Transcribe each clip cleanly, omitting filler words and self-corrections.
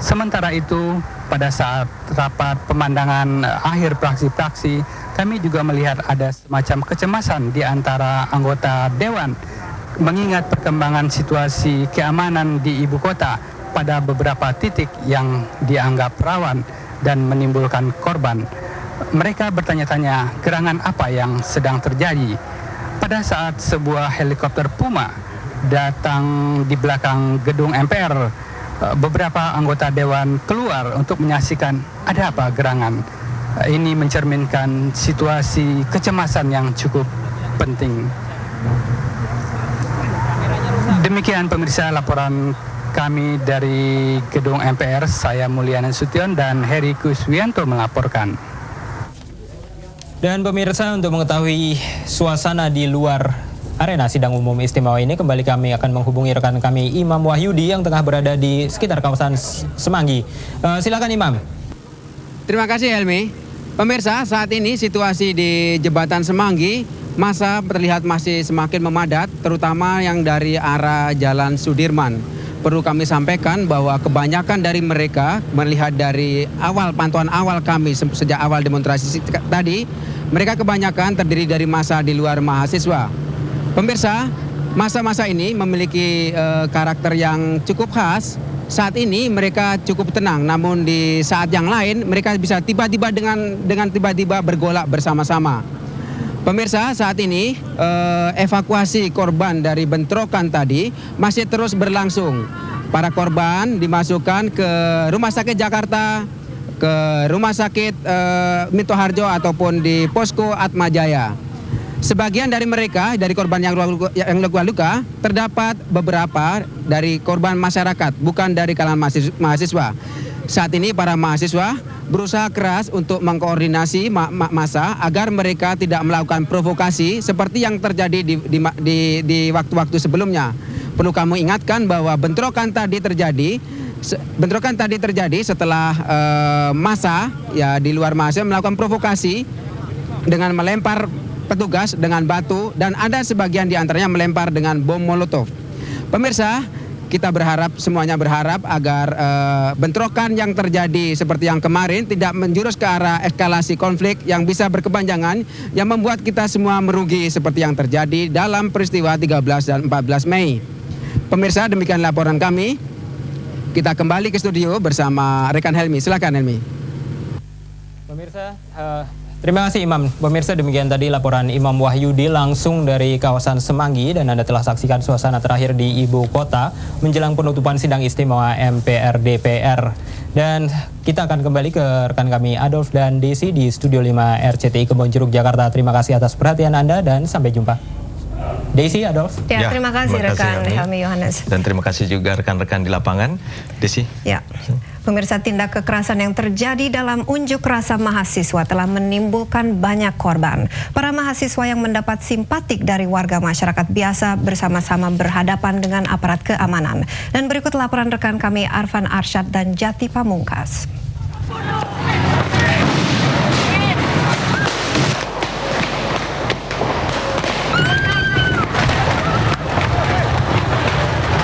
Sementara itu, pada saat rapat pemandangan akhir praksi-praksi, kami juga melihat ada semacam kecemasan di antara anggota Dewan mengingat perkembangan situasi keamanan di ibu kota pada beberapa titik yang dianggap rawan dan menimbulkan korban. Mereka bertanya-tanya gerangan apa yang sedang terjadi. Pada saat sebuah helikopter Puma datang di belakang gedung MPR, beberapa anggota Dewan keluar untuk menyaksikan ada apa gerangan. Ini mencerminkan situasi kecemasan yang cukup penting. Demikian pemirsa laporan kami dari gedung MPR. Saya Mulyana Sution dan Heri Kuswianto melaporkan. Dan pemirsa, untuk mengetahui suasana di luar arena sidang umum istimewa ini, kembali kami akan menghubungi rekan kami Imam Wahyudi yang tengah berada di sekitar kawasan Semanggi. Silakan Imam. Terima kasih Helmi. Pemirsa, saat ini situasi di Jembatan Semanggi masa terlihat masih semakin memadat, terutama yang dari arah Jalan Sudirman. Perlu kami sampaikan bahwa kebanyakan dari mereka melihat dari awal pantauan awal kami sejak awal demonstrasi tadi, mereka kebanyakan terdiri dari massa di luar mahasiswa. Pemirsa, masa-masa ini memiliki karakter yang cukup khas. Saat ini mereka cukup tenang, namun di saat yang lain mereka bisa tiba-tiba dengan tiba-tiba bergolak bersama-sama. Pemirsa, saat ini evakuasi korban dari bentrokan tadi masih terus berlangsung. Para korban dimasukkan ke Rumah Sakit Jakarta, ke Rumah Sakit Minto Harjo ataupun di Posko Atmajaya. Sebagian dari mereka, dari korban yang luka-luka, terdapat beberapa dari korban masyarakat, bukan dari kalangan mahasiswa. Saat ini para mahasiswa berusaha keras untuk mengkoordinasi massa agar mereka tidak melakukan provokasi seperti yang terjadi di waktu-waktu sebelumnya. Perlu kamu ingatkan bahwa bentrokan tadi terjadi setelah massa ya di luar mahasiswa melakukan provokasi dengan melempar petugas dengan batu, dan ada sebagian di antaranya melempar dengan bom molotov. Pemirsa, kita semuanya berharap agar bentrokan yang terjadi seperti yang kemarin tidak menjurus ke arah eskalasi konflik yang bisa berkepanjangan, yang membuat kita semua merugi seperti yang terjadi dalam peristiwa 13 dan 14 Mei. Pemirsa, demikian laporan kami. Kita kembali ke studio bersama rekan Helmi. Silakan Helmi. Pemirsa, terima kasih Imam. Pemirsa, demikian tadi laporan Imam Wahyudi langsung dari kawasan Semanggi, dan Anda telah saksikan suasana terakhir di ibu kota menjelang penutupan sidang istimewa MPR DPR. Dan kita akan kembali ke rekan kami Adolf dan Desi di Studio 5 RCTI Kebonjeruk Jakarta. Terima kasih atas perhatian Anda dan sampai jumpa. Desi, Adolf. Ya, terima kasih rekan Helmi Yohanes. Dan terima kasih juga rekan-rekan di lapangan. Desi. Ya. Pemirsa, tindak kekerasan yang terjadi dalam unjuk rasa mahasiswa telah menimbulkan banyak korban. Para mahasiswa yang mendapat simpatik dari warga masyarakat biasa bersama-sama berhadapan dengan aparat keamanan. Dan berikut laporan rekan kami Arfan Arsyad dan Jati Pamungkas.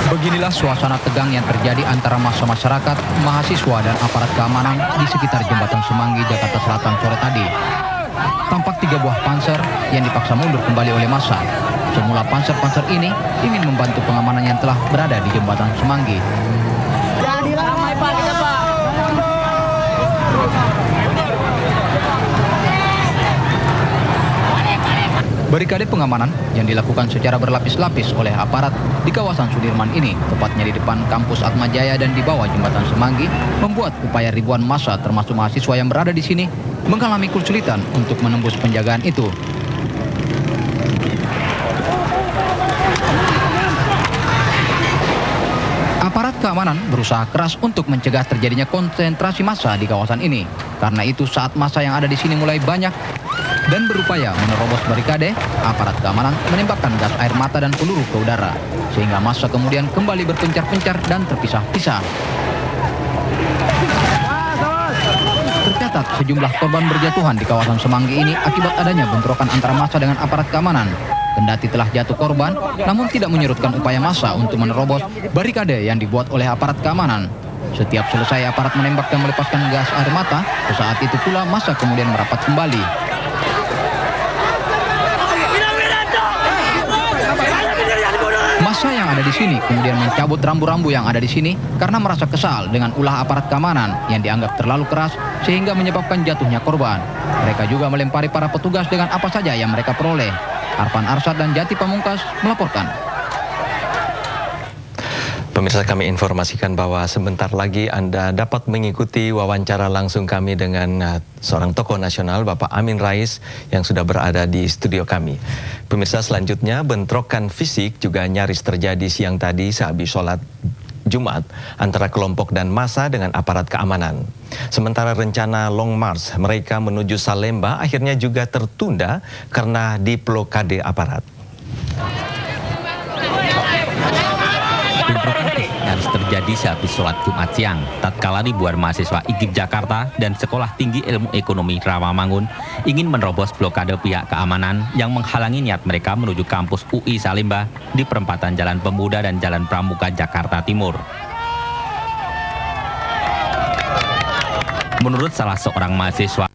Beginilah suasana tegang yang terjadi antara massa masyarakat, mahasiswa, dan aparat keamanan di sekitar Jembatan Semanggi, Jakarta Selatan sore tadi. Tampak 3 buah panser yang dipaksa mundur kembali oleh massa. Semula panser-panser ini ingin membantu pengamanan yang telah berada di Jembatan Semanggi. Barikade pengamanan yang dilakukan secara berlapis-lapis oleh aparat di kawasan Sudirman ini, tepatnya di depan kampus Atmajaya dan di bawah Jembatan Semanggi, membuat upaya ribuan massa termasuk mahasiswa yang berada di sini mengalami kesulitan untuk menembus penjagaan itu. Aparat keamanan berusaha keras untuk mencegah terjadinya konsentrasi massa di kawasan ini. Karena itu saat massa yang ada di sini mulai banyak dan berupaya menerobos barikade, aparat keamanan menembakkan gas air mata dan peluru ke udara, sehingga massa kemudian kembali berpencar-pencar dan terpisah-pisah. Tercatat sejumlah korban berjatuhan di kawasan Semanggi ini akibat adanya bentrokan antara massa dengan aparat keamanan. Kendati telah jatuh korban, namun tidak menyurutkan upaya massa untuk menerobos barikade yang dibuat oleh aparat keamanan. Setiap selesai aparat menembak dan melepaskan gas air mata, sesaat itu pula massa kemudian merapat kembali. Massa yang ada di sini kemudian mencabut rambu-rambu yang ada di sini karena merasa kesal dengan ulah aparat keamanan yang dianggap terlalu keras sehingga menyebabkan jatuhnya korban. Mereka juga melempari para petugas dengan apa saja yang mereka peroleh. Arfan Arsyad dan Jati Pamungkas melaporkan. Pemirsa, kami informasikan bahwa sebentar lagi Anda dapat mengikuti wawancara langsung kami dengan seorang tokoh nasional, Bapak Amin Rais, yang sudah berada di studio kami. Pemirsa, selanjutnya bentrokan fisik juga nyaris terjadi siang tadi sehabis sholat Jumat antara kelompok dan massa dengan aparat keamanan. Sementara rencana Long March mereka menuju Salemba akhirnya juga tertunda karena diblokade aparat. Bentrokan fisik nyaris terjadi sehabis sholat Jumat siang, tatkala ribuan mahasiswa IGIP Jakarta dan Sekolah Tinggi Ilmu Ekonomi Rawamangun ingin menerobos blokade pihak keamanan yang menghalangi niat mereka menuju kampus UI Salemba di perempatan Jalan Pemuda dan Jalan Pramuka Jakarta Timur. Menurut salah seorang mahasiswa,